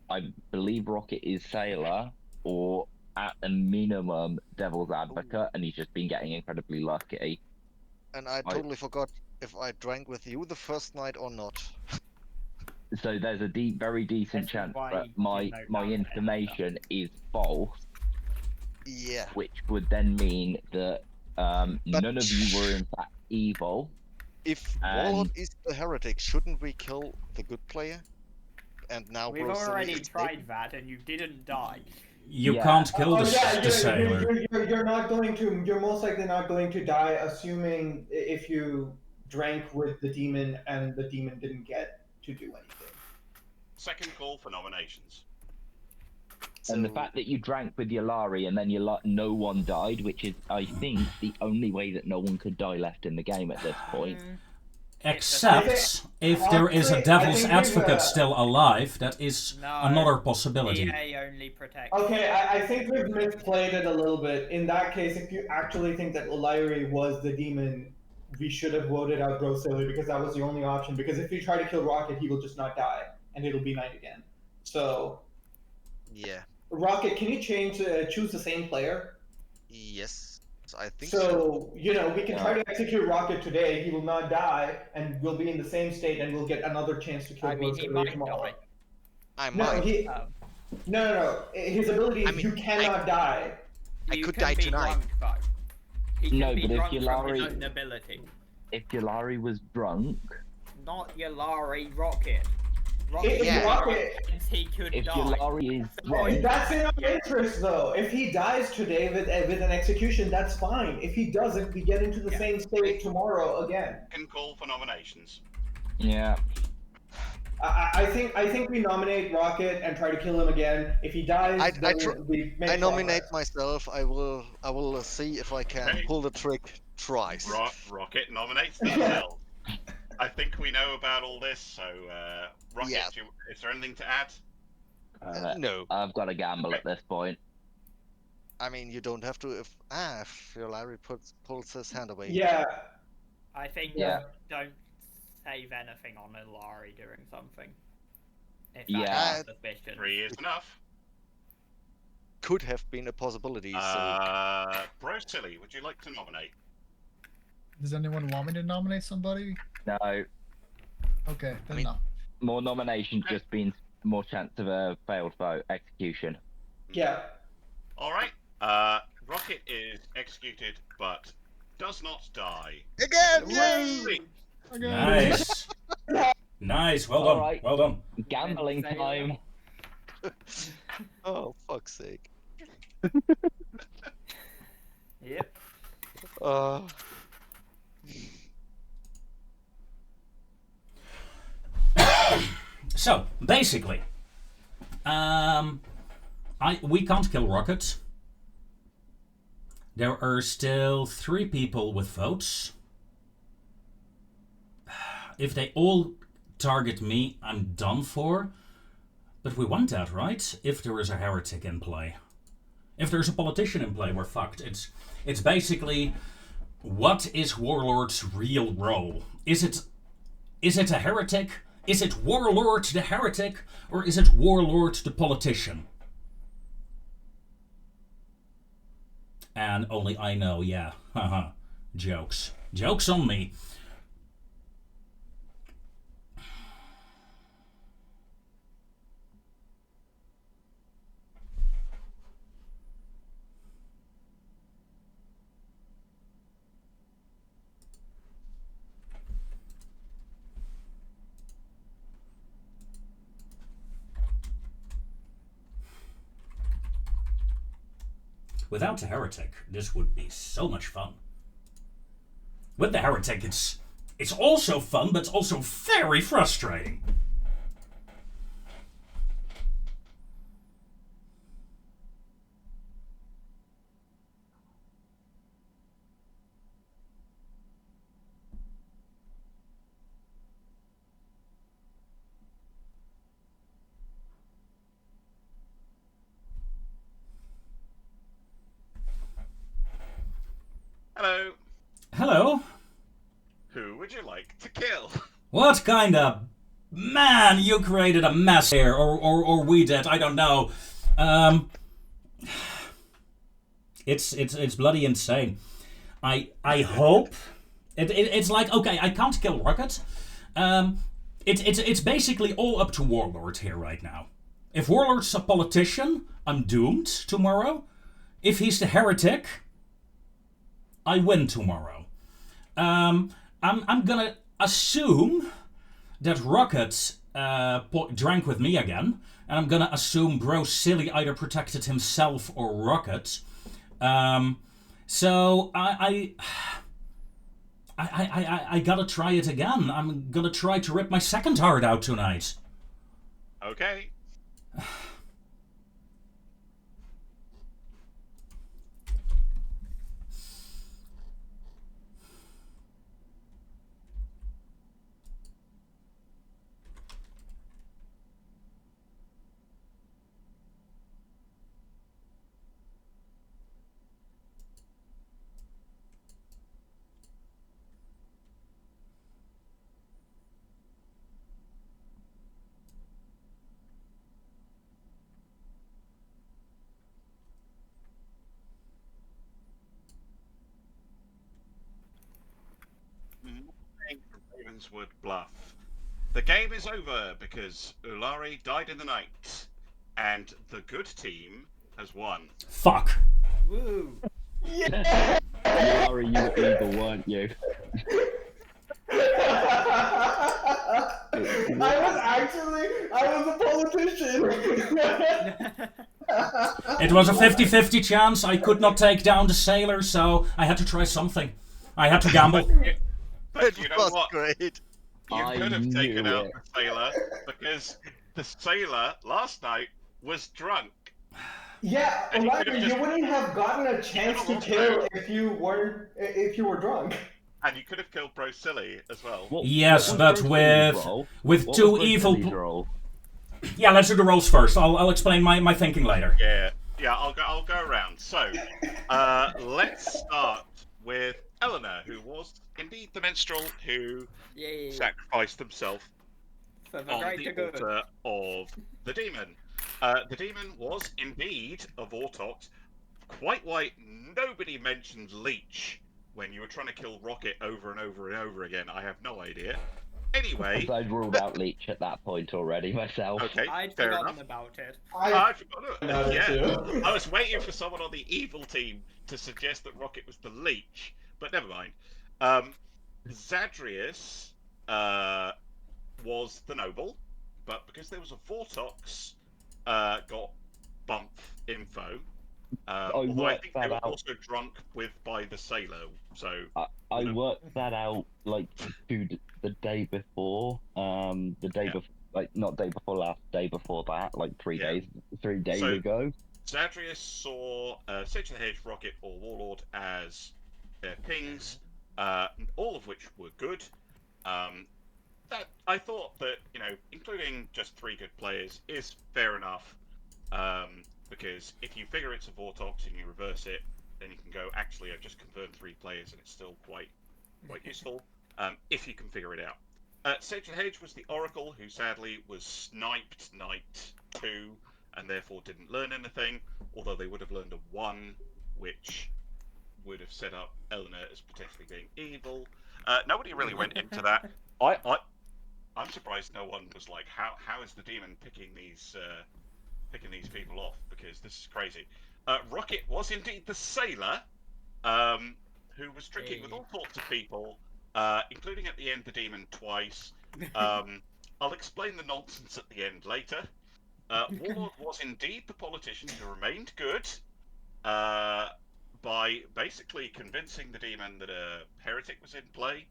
I believe Rocket is Sailor, or at a minimum Devil's Advocate, and he's just been getting incredibly lucky. and I totally forgot if I drank with you the first night or not. So there's a very decent This is chance why that you my note my down the information is false, Yeah. which would then mean that none of you were in fact evil. If And- Warlord is the heretic, shouldn't we kill the good player? And now we've Bro Silly already is tried that and you didn't die. you Yeah. can't kill Oh the, yeah, the sailor. you're not going to. You're most likely not going to die, assuming if you drank with the demon and the demon didn't get to do anything. Second call for nominations. And the So- fact that you drank with Yulari and then no one died, which is, I think, the only way that no one could die left in the game at this point. Except if there is a Honestly, I devil's think we've, advocate still alive, that is No, another possibility. EA only protects. Okay, I think we've misplayed it a little bit. In that case, if you actually think that O'Leary was the demon, we should have voted out Bro Silly because that was the only option. Because if we try to kill Rocket, he will just not die, and it'll be night again. So, Yeah. Rocket, can you choose the same player? Yes. So I think So, you know, we can try Yeah. to execute Rocket today. He will not die, and we'll be in the same state, and we'll get another chance to kill I mean, he Mercenary might tomorrow. die. I No, might. no. His ability I is mean, you cannot die. I You could can die be tonight. drunk, though. He can No, be but if drunk from Yulari- his own ability. If Yulari was drunk, Not Yulari Rocket. If Yeah. Rocket, Means he could if die. Yulari is drunk, that's in our interest, though. If he dies today with an execution, that's fine. If he doesn't, we get into the Yeah. same state tomorrow again. Can call for nominations. yeah. I think we nominate Rocket and try to kill him again. If he dies, we make I nominate progress. myself. I will see if I can Okay. pull the trick twice. Rocket nominates themselves. I think we know about all this, so Rocket, Yeah. is there anything to add? No, I've got to gamble at this point. I mean you don't have to. If Larry pulls his hand away. Yeah, I think Yeah. don't save anything on Yulari doing something. If Yeah. that's a suspicion. 3 is enough. Could have been a possibility. Bro Silly, would you like to nominate? Does anyone want me to nominate somebody? No, Okay, then mean- no. more nominations just means more chance of a failed vote execution. yeah. All right. Rocket is executed, but does not die. Again, Yay! Okay. Nice. Nice. Well done. Alright. Well done. Gambling time. Oh fuck's sake. Yep. So basically, we can't kill Rocket. There are still 3 people with votes. If they all target me, I'm done for. But we want that, right? If there is a heretic in play. If there's a politician in play, we're fucked. It's basically, what is Warlord's real role? Is it a heretic? Is it Warlord the heretic? Or is it Warlord the politician? And only I know, yeah. Haha. Jokes. Jokes on me. Without the heretic, this would be so much fun. With the heretic, it's also fun, but it's also very frustrating. Hello. Hello? Who would you like to kill? What kind of... Man, you created a mess here, or we did, I don't know. It's bloody insane. I hope... It's like, okay, I can't kill Rocket. It's basically all up to Warlord here right now. If Warlord's a politician, I'm doomed tomorrow. If he's the heretic, I win tomorrow. I'm gonna assume that Rocket drank with me again, and I'm gonna assume Bro Silly either protected himself or Rocket. So I gotta try it again. I'm gonna try to rip my second heart out tonight. Okay. Ravenswood bluff. The game is over because Ulari died in the night, and the good team has won. Fuck. Woo! Larry, you were evil, weren't you? I was a politician. It was a 50-50 chance. I could not take down the sailor, so I had to try something. I had to gamble. But you know was what? great. You I could have taken knew out it. the sailor because the sailor last night was drunk. Yeah, And he could have Larry, just- you wouldn't have gotten a chance to also- kill if you were drunk. And you could have killed Brocilli as well. Yes, was but Brocilli's role? with What two was evil. Brocilli's role? Yeah, let's do the rolls first. I'll explain my thinking later. Yeah, I'll go around. So, let's start with Eleanor, who was indeed the minstrel who Yay! sacrificed himself For the on greater the good. altar of the demon. The demon was indeed a vortox. Quite why nobody mentioned Leech when you were trying to kill Rocket over and over and over again. I have no idea. Anyway, I'd ruled out Leech at that point already myself. okay, I'd fair forgotten enough. about it. I forgot About it. it Yeah, too. I was waiting for someone on the evil team to suggest that Rocket was the Leech, but never mind. Zadrius was the noble, but because there was a vortox, got bump info. Although I worked think they that were out. also drunk by the sailor, so I worked that out like the day before. The day Yeah. before, like not day before last, day before that, like 3 Yeah. days, 3 days So- ago. Zadrius saw Sage of the Hedge, Rocket, or Warlord as their pings, all of which were good. That I thought that, including just 3 good players is fair enough, because if you figure it's a Vortox and you reverse it, then you can go, actually, I've just confirmed 3 players and it's still quite useful, if you can figure it out. Sage of the Hedge was the Oracle, who sadly was sniped night 2, and therefore didn't learn anything, although they would have learned a 1, which would have set up Eleanor as potentially being evil. Nobody really went into that. I'm surprised no one was like, how is the demon picking these people off? Because this is crazy. Rocket was indeed the sailor, who was drinking with all sorts of people, including at the end the demon twice. I'll explain the nonsense at the end later. Warlord was indeed the politician who remained good, by basically convincing the demon that a heretic was in play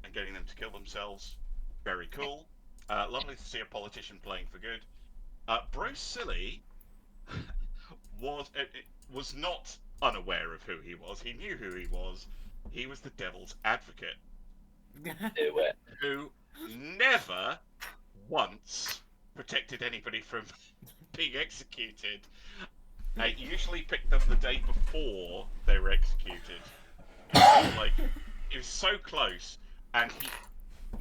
and getting them to kill themselves. Very cool. Lovely to see a politician playing for good. Brocilli was not unaware of who he was. He knew who he was. He was the devil's advocate, Do it. who never once protected anybody from being executed. They usually picked them the day before they were executed. Like, it was so close, and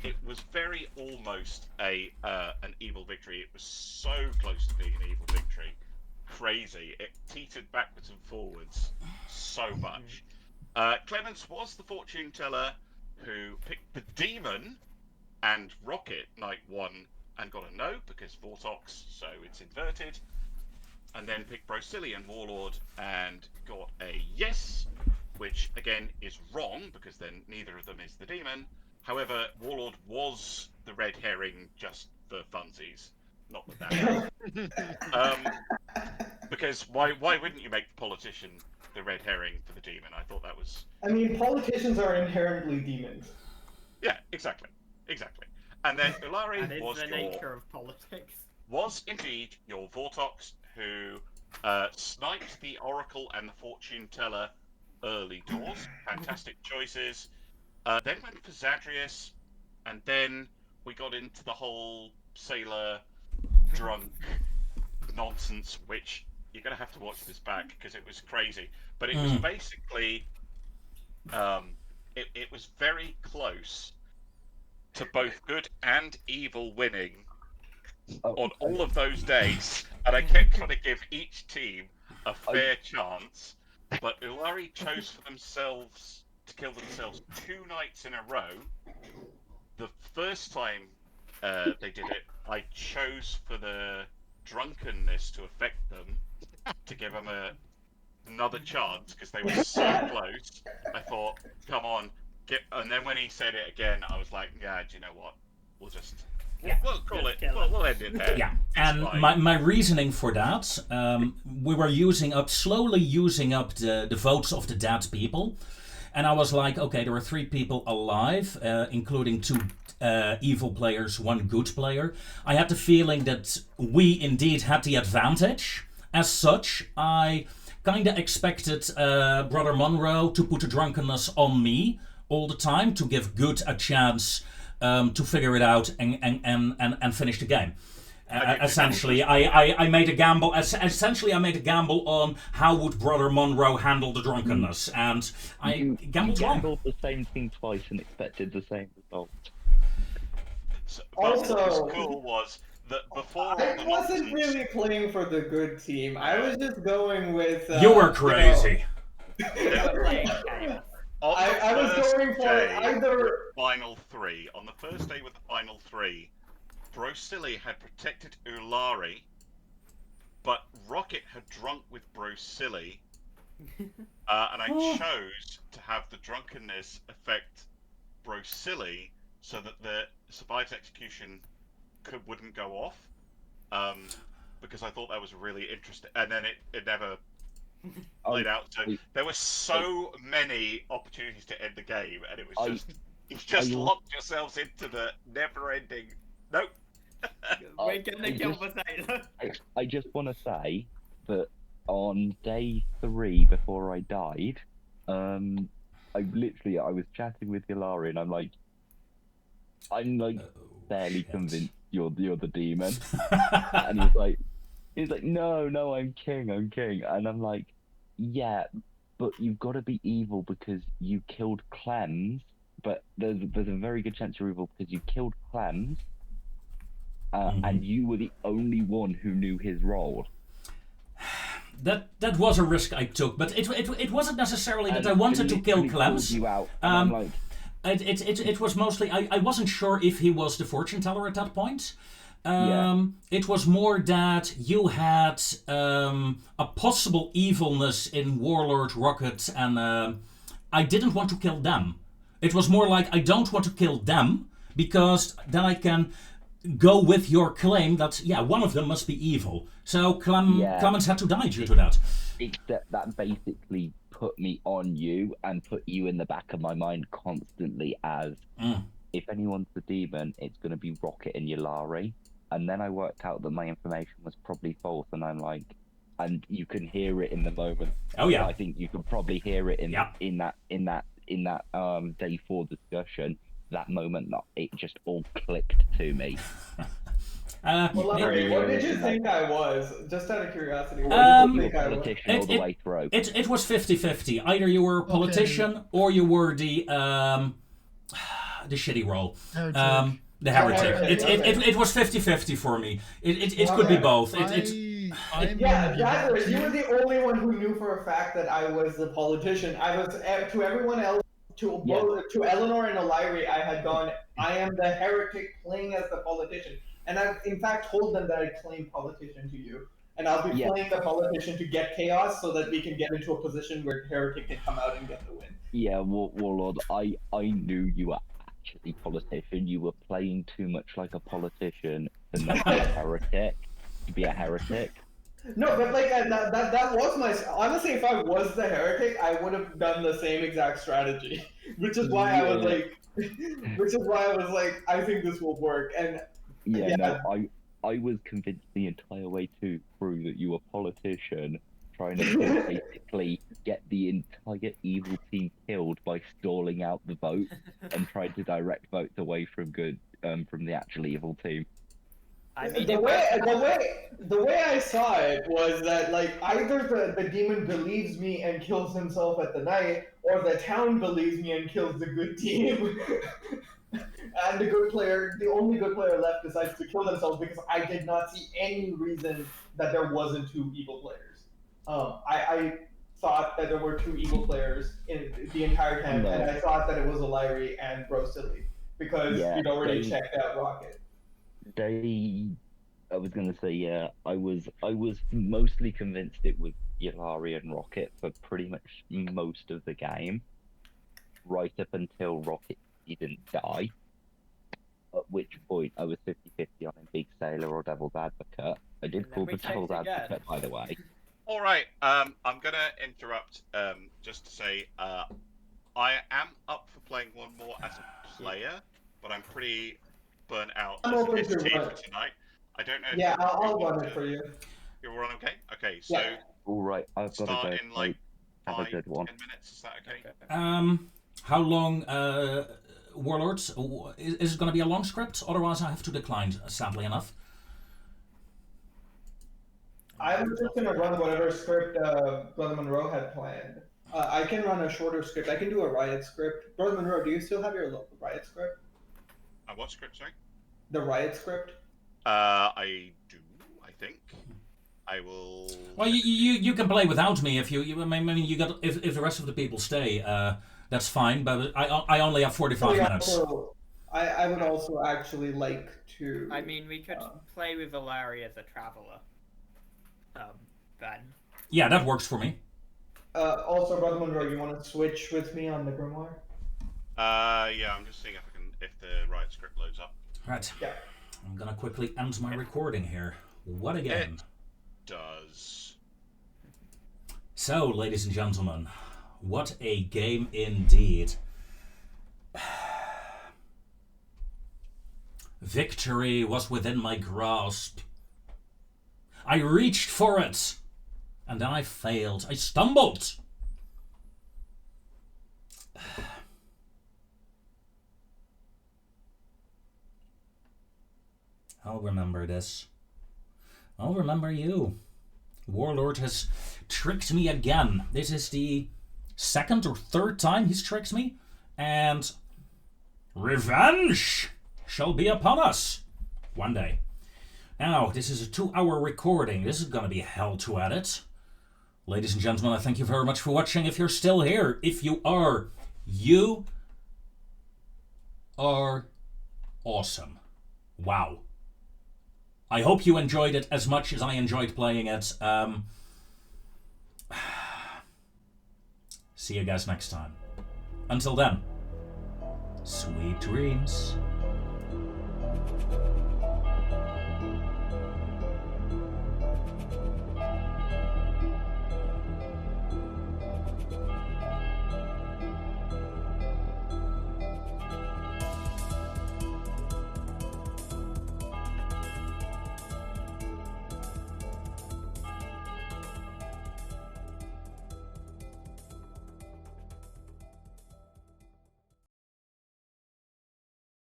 it was very almost an evil victory. It was so close to being an evil victory. Crazy. It teetered backwards and forwards so much. Clemens was the fortune teller who picked the demon and Rocket night 1 and got a no because Vortox, so it's inverted. And then picked Brocilli and Warlord and got a yes, which again is wrong because then neither of them is the demon. However, Warlord was the red herring just for funsies. Not that because why wouldn't you make the politician the red herring for the demon? I thought that was... I mean, politicians are inherently demons. Yeah, exactly. And then That Ulari is was the nature of politics. was indeed your Vortox, who sniped the Oracle and the Fortune Teller early doors. Fantastic choices. Then went for Zadrius, and then we got into the whole sailor drunk nonsense, which you're going to have to watch this back because it was crazy. But it was basically, it was very close to both good and evil winning on all of those days, and I kept trying to give each team a fair chance, but Ulari chose for themselves to kill themselves 2 nights in a row. the first time they did it, I chose for the drunkenness to affect them, to give them another chance because they were so close. I thought, come on, and then when he said it again, I was like, yeah, do you know what? We'll just we'll call it. We'll end it there. Yeah, It's and fine. my reasoning for that, we were slowly using up the votes of the dead people, and I was like, okay, there are 3 people alive, including 2 evil players, 1 good player. I had the feeling that we indeed had the advantage. As such, I kind of expected Brother Monroe to put the drunkenness on me all the time to give Good a chance to figure it out and finish the game. Essentially, I made a gamble. Essentially, I made a gamble on how would Brother Monroe handle the drunkenness, and I gambled wrong. gambled the same thing twice and expected the same result. So, but what Also- was cool was that before all I the wasn't nonsense, really playing for the good team. I was just going with. You were crazy. We were playing chaos. on the I was first going for day either- with the final 3, on the first day with the final 3, Brocilli had protected Ulari, but Rocket had drunk with Brocilli, and I chose to have the drunkenness affect Brocilli so that the survived execution wouldn't go off, because I thought that was really interesting, and then it never played out. So there were so many opportunities to end the game, and it was just you just locked yourselves into the never-ending. Nope. We're gonna kill Potato. I just want to say that on day 3 before I died, I was chatting with Hilari and I'm like fairly convinced you're the demon, and he's like, no, I'm king, and I'm like, yeah, but you've got to be evil because you killed Clems, but there's a very good chance you're evil because you killed Clems. And you were the only one who knew his role. That was a risk I took, but it wasn't necessarily that I wanted to kill Clems. You out, and I'm like, it was mostly I wasn't sure if he was the fortune teller at that point. It was more that you had a possible evilness in Warlord, Rocket, and I didn't want to kill them. It was more like I don't want to kill them because then I can go with your claim that one of them must be evil. So Clemens had to die due to that. Except that basically put me on you and put you in the back of my mind constantly as if anyone's the demon, it's going to be Rocket and Yulari. And then I worked out that my information was probably false, and I'm like, and you can hear it in the moment. Oh yeah, I think you can probably hear it in that day 4 discussion. That moment, it just all clicked to me. What did you think I was? Just out of curiosity. What You did were you a think I was? politician all the way through. It was 50-50. Either you were a politician or you were the shitty role. The heretic. It was 50-50 for me. It could be both. You were the only one who knew for a fact that I was the politician. I was to everyone else. To Eleanor and O'Leary, I had gone, I am the heretic playing as the politician. And I, in fact, told them that I'd claim politician to you. And I'll be playing the politician to get chaos so that we can get into a position where heretic can come out and get the win. Yeah, Warlord, I knew you were actually politician. You were playing too much like a politician to not be a heretic. To be a heretic. No, but like that was my. Honestly, if I was the heretic, I would have done the same exact strategy. Which is why I was like, I think this will work. And I was convinced the entire way through that you were a politician trying to basically get the entire evil team killed by stalling out the vote and trying to direct votes away from from the actual evil team. I mean, the way I saw it was that like either the demon believes me and kills himself at the night, or the town believes me and kills the good team. And the only good player left decides to kill themselves because I did not see any reason that there wasn't 2 evil players. I thought that there were 2 evil players in the entire time, and I thought that it was O'Leary and Brocilli. because Yeah, you'd already they- checked out Rocket. I was gonna say, yeah, I was mostly convinced it was Yulari and Rocket for pretty much most of the game, right up until Rocket didn't die. At which point I was 50-50 on a Big Sailor or Devil's Advocate. I did And then pull we the checked Devil's again. Advocate, by the way. All right. I'm gonna interrupt just to say I am up for playing one more as a player, but I'm pretty burnt out I'm as an open to ST run. for tonight. I don't know. Yeah, if you I'll want run it to- for you. You'll run okay. Okay, so Yeah. All right, I've got to start go. in like Have a 5, good one. 10 minutes. Is that okay? How long, Warlords? Is it going to be a long script? Otherwise, I have to decline, sadly enough. I was just gonna run whatever script Brother Monroe had planned. I can run a shorter script. I can do a riot script. Brother Monroe, do you still have your riot script? What script, sorry? The riot script? I do. I think. I will. Well, you can play without me if I mean you got if the rest of the people stay, that's fine. But I only have 45 minutes. I would also actually like to. I mean, we could play with Valari as a traveler. Ben. Yeah, that works for me. Also, Brother Monroe, you want to switch with me on the Grimoire? Yeah, I'm just seeing if the riot script loads up. Right. Yeah. I'm gonna quickly end my recording here. What a game. It does. So, ladies and gentlemen, what a game indeed. Victory was within my grasp. I reached for it, and then I failed. I stumbled. I'll remember this. I'll remember you. Warlord has tricked me again. This is the second or third time he's tricked me, and revenge shall be upon us one day. Now, this is a 2-hour recording. This is going to be hell to edit. Ladies and gentlemen, I thank you very much for watching. If you're still here, if you are awesome. Wow. I hope you enjoyed it as much as I enjoyed playing it. See you guys next time. Until then, sweet dreams.